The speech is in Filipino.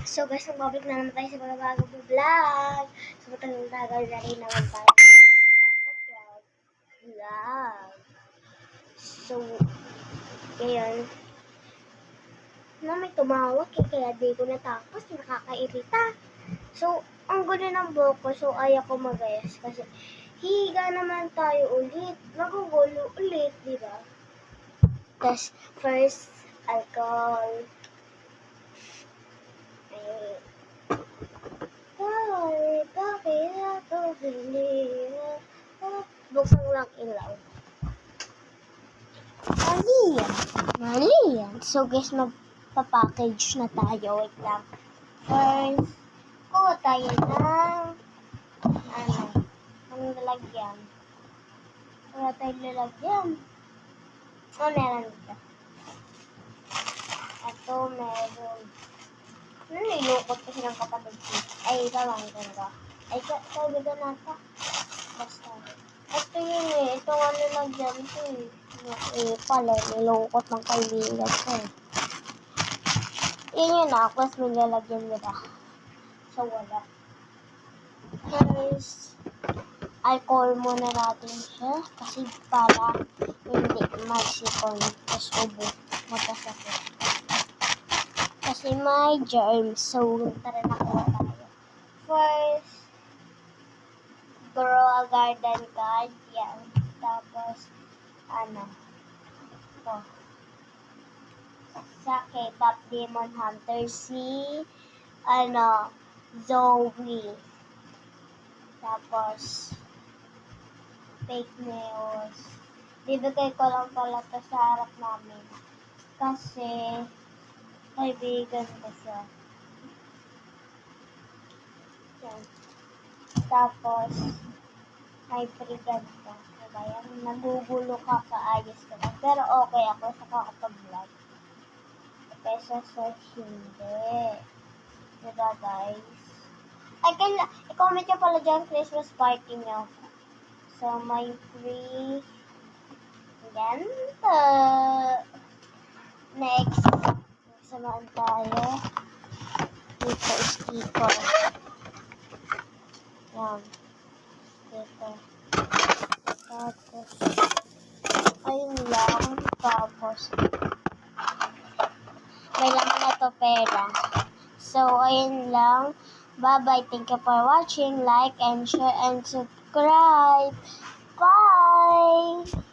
So guys, magbabalik na naman tayo sa mga bagong vlog. So matagal na rin naman tayo vlog. So, ngayon, may tumawag kaya di ko natapos, nakakairita. So, ang gulo ng buhok ko, so ayaw ko magayas kasi higa naman tayo ulit, magugulo ulit, di ba? Tapos, first, alcohol. Bakit ako hindi buksan lang ilaw. Mali yan. So guys, magpa-package na tayo. Wait lang. First, kuha tayo ng anong lalagyan. Wala tayong lalagyan. Meron dito. Ito, meron. Nilukot kasi ng kapatid ko. Ay, ito lang ganda. Ay, sabi ka nata. Basta. Ito yun eh. Ito ano lang dyan. Ito eh. Pala, nilukot ng kaibigan ko eh. Yun yun na. Tapos may lalagyan nila. So, wala. First, alcohol muna natin siya. Kasi para hindi magsipon. Tapos ubo. Magkasakit. Kasi may germs. So, tara na kuha tayo. First, grow a garden guard. Yan. Tapos, ito. Sa K-pop Demon Hunter, si, Zoe. Tapos, fake nails. Bibigay ko lang pala ito sa harap namin. Kasi, kaibigan ko siya. Yan. Tapos, may free ganito. Diba yan? Nagugulo ka, kaayos ka lang. Pero okay ako sa kakapag-vlog. Kesa search hindi. Diba guys? Ay, i-comment nyo pala dyan Christmas party nyo. So, may free ganito. Next. Samahan tayo. Dito, sticker. Yan. Dito. Tapos, ayun lang. Tapos, may laman na to pera. So, ayun lang. Bye-bye. Thank you for watching. Like and share and subscribe. Bye!